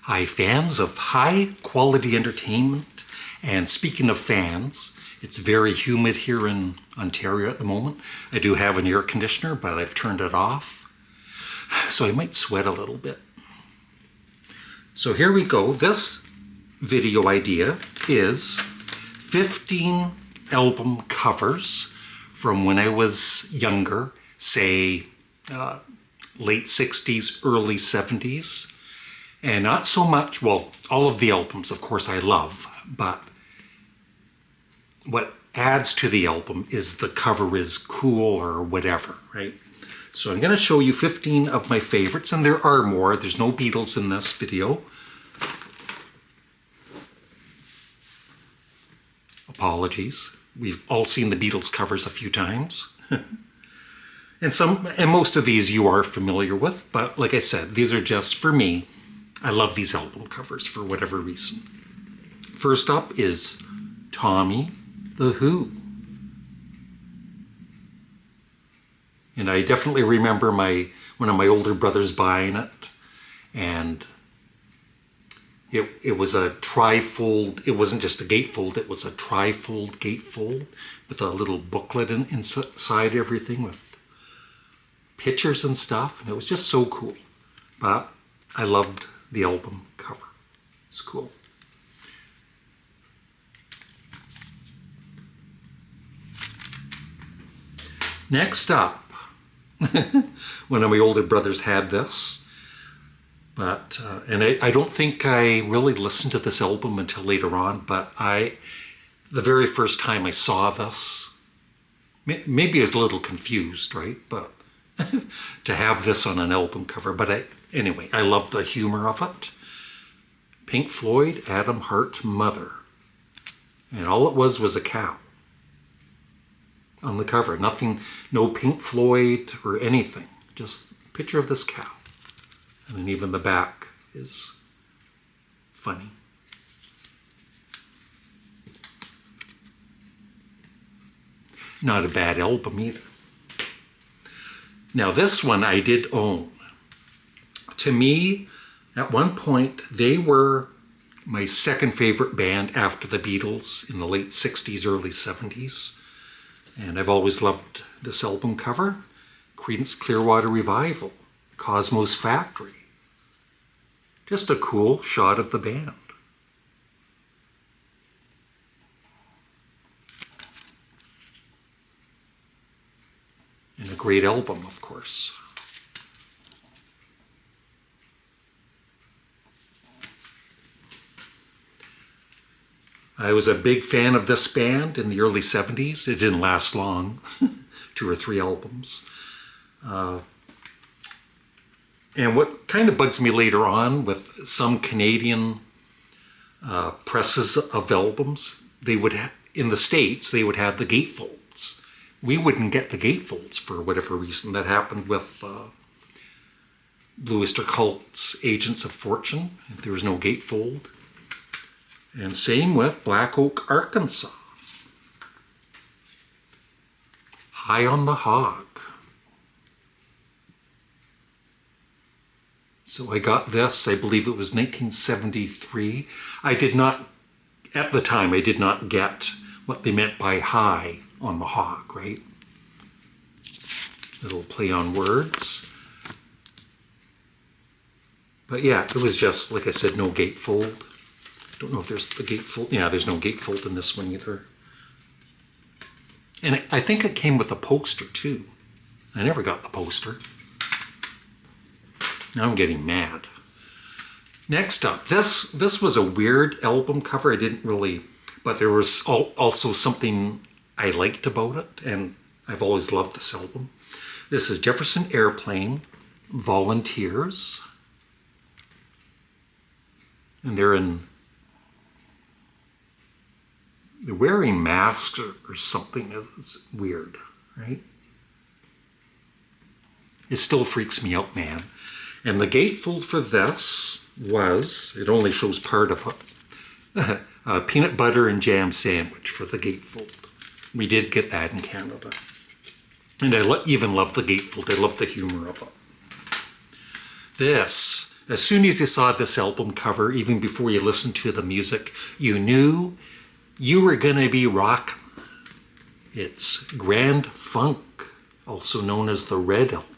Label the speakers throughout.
Speaker 1: Hi, fans of high quality entertainment. And speaking of fans, it's very humid here in Ontario at the moment. I do have an air conditioner, but I've turned it off, so I might sweat a little bit. So here we go. This video idea is 15 album covers from when I was younger, say late 60s, early 70s. And not so much, well, all of the albums, of course, I love, but what adds to the album is the cover is cool or whatever, right? So I'm going to show you 15 of my favorites, and there are more. There's no Beatles in this video. Apologies. We've all seen the Beatles covers a few times. and most of these you are familiar with, but like I said, these are just for me. I love these album covers for whatever reason. First up is Tommy the Who. And I definitely remember one of my older brothers buying it, and it was a trifold. It wasn't just a gatefold, it was a trifold gatefold with a little booklet inside everything with pictures and stuff, and it was just so cool. But I loved the album cover. It's cool. Next up, one of my older brothers had this, but and I don't think I really listened to this album until later on, but the very first time I saw this, maybe I was a little confused, right? But to have this on an album cover, but anyway, I love the humor of it. Pink Floyd, Adam Hart, Mother. And all it was a cow on the cover. Nothing, no Pink Floyd or anything. Just a picture of this cow. And then even the back is funny. Not a bad album either. Now this one I did own. To me, at one point, they were my second favorite band after the Beatles in the late 60s, early 70s. And I've always loved this album cover. Creedence Clearwater Revival, Cosmo's Factory. Just a cool shot of the band. And a great album, of course. I was a big fan of this band in the early 70s. It didn't last long, 2 or 3 albums. And what kind of bugs me later on with some Canadian presses of albums, they would in the States, they would have the gatefolds. We wouldn't get the gatefolds for whatever reason. That happened with Blue Oyster Cult's Agents of Fortune. There was no gatefold. And same with Black Oak, Arkansas. High on the Hog. So I got this, I believe it was 1973. At the time, I did not get what they meant by high on the hog, right? Little play on words. But yeah, it was just, like I said, no gatefold. Don't know if there's the gatefold. Yeah, there's no gatefold in this one either. And I think it came with a poster too. I never got the poster. Now I'm getting mad. Next up, this was a weird album cover. I didn't really, but there was also something I liked about it, and I've always loved this album. This is Jefferson Airplane, Volunteers. And they're wearing masks or something. It's weird, right? It still freaks me out, man. And the gatefold for this was, it only shows part of it, a peanut butter and jam sandwich for the gatefold. We did get that in Canada. And I even love the gatefold. I love the humor of it. This As soon as you saw this album cover, even before you listened to the music, you knew you were going to be rocking. It's Grand Funk, also known as the Red Album.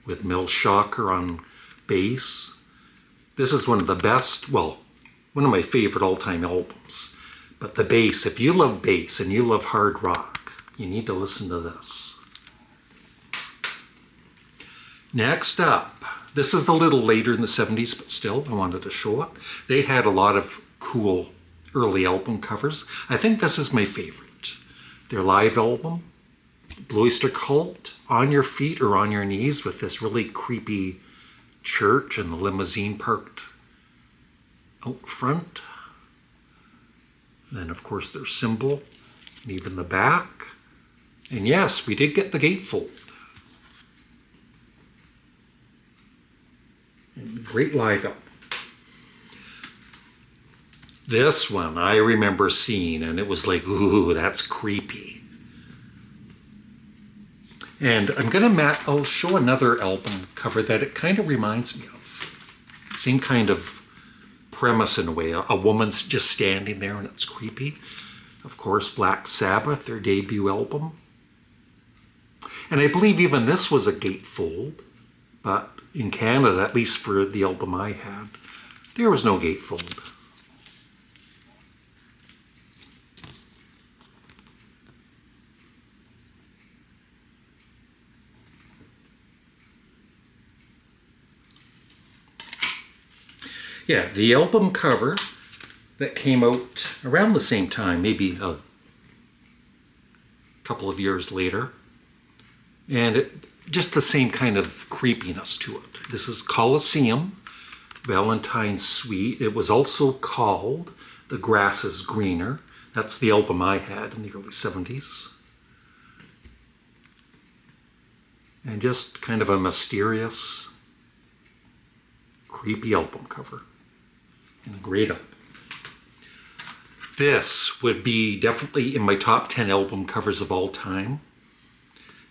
Speaker 1: With Mel Shocker on bass. This is one of the best, well, one of my favorite all-time albums. But the bass, if you love bass and you love hard rock, you need to listen to this. Next up, this is a little later in the 70s, but still, I wanted to show it. They had a lot of cool early album covers. I think this is my favorite. Their live album, Blue Oyster Cult, On Your Feet or On Your Knees, with this really creepy church and the limousine parked out front. And then, of course, their symbol, and even the back. And yes, we did get the gatefold. And great live album. This one I remember seeing, and it was like, ooh, that's creepy. And I'll show another album cover that it kind of reminds me of. Same kind of premise in a way. A woman's just standing there and it's creepy. Of course, Black Sabbath, their debut album. And I believe even this was a gatefold, but in Canada, at least for the album I had, there was no gatefold. Yeah, the album cover that came out around the same time, maybe a couple of years later, and just the same kind of creepiness to it. This is Colosseum, Valentine's Suite. It was also called The Grass is Greener. That's the album I had in the early 70s. And just kind of a mysterious, creepy album cover. And a great album. This would be definitely in my top 10 album covers of all time.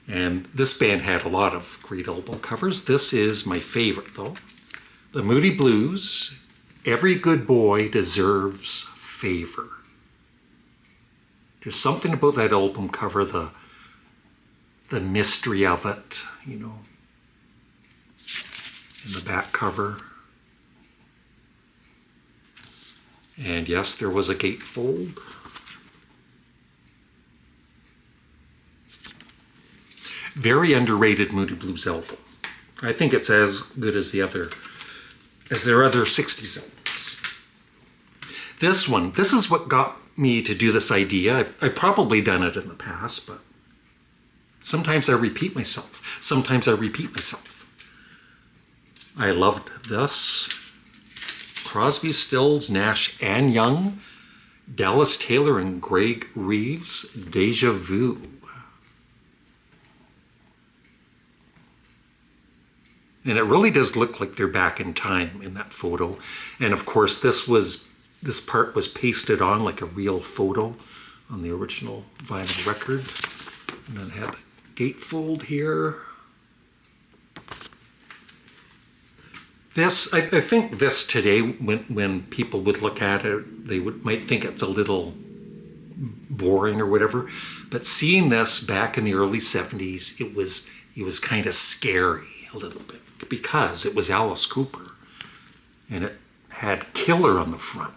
Speaker 1: And this band had a lot of great album covers. This is my favorite, though. The Moody Blues, Every Good Boy Deserves Favor. There's something about that album cover, the mystery of it, you know, in the back cover. And yes, there was a gatefold. Very underrated Moody Blues album. I think it's as good as their other 60s albums. This is what got me to do this idea. I've probably done it in the past, but sometimes I repeat myself. I loved this. Crosby, Stills, Nash and Young, Dallas Taylor and Greg Reeves, Deja Vu. And it really does look like they're back in time in that photo. And of course, this part was pasted on like a real photo on the original vinyl record. And then I have the gatefold here. This, I think this today, when people would look at it, they might think it's a little boring or whatever. But seeing this back in the early 70s, it was kind of scary a little bit because it was Alice Cooper and it had Killer on the front.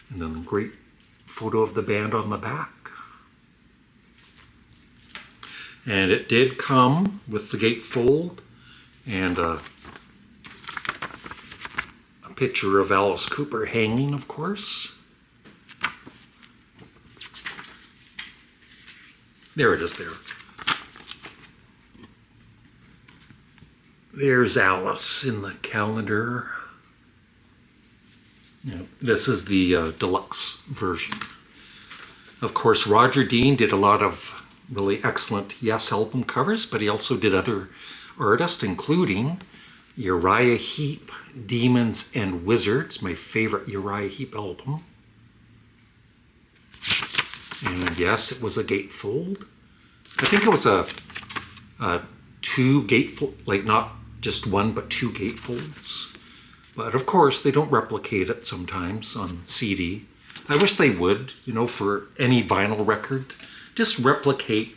Speaker 1: And then a great photo of the band on the back. And it did come with the gatefold and a picture of Alice Cooper hanging, of course. There it is there. There's Alice in the calendar. This is the deluxe version. Of course, Roger Dean did a lot of really excellent Yes album covers, but he also did other artists, including Uriah Heep, Demons and Wizards, my favorite Uriah Heep album. And yes, it was a gatefold. I think it was a two gatefold, like not just one, but two gatefolds. But of course, they don't replicate it sometimes on CD. I wish they would, you know, for any vinyl record. Just replicate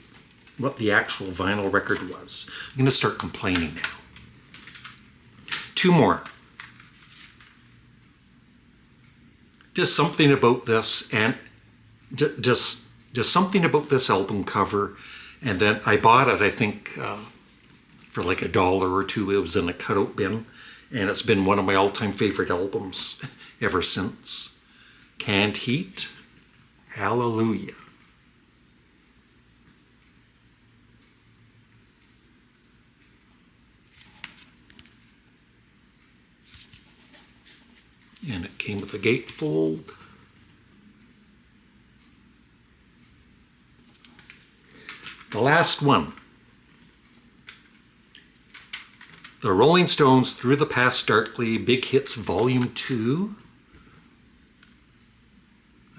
Speaker 1: what the actual vinyl record was. I'm going to start complaining now. Two more. Just something about this, and just something about this album cover. And then I bought it, I think, for like $1 or $2. It was in a cutout bin, and it's been one of my all-time favorite albums ever since. Canned Heat, Hallelujah. And it came with a gatefold. The last one. The Rolling Stones Through the Past Darkly, Big Hits Volume 2.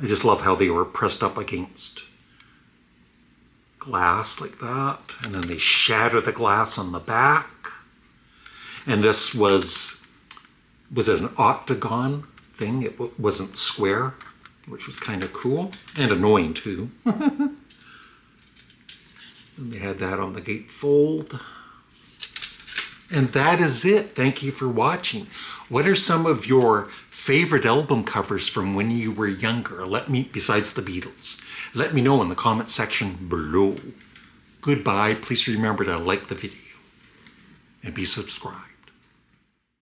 Speaker 1: I just love how they were pressed up against glass like that. And then they shatter the glass on the back. And this was it an octagon thing? It wasn't square, which was kind of cool and annoying too. And they had that on the gatefold. And that is it. Thank you for watching. What are some of your favorite album covers from when you were younger? Besides the Beatles. Let me know in the comment section below. Goodbye. Please remember to like the video and be subscribed.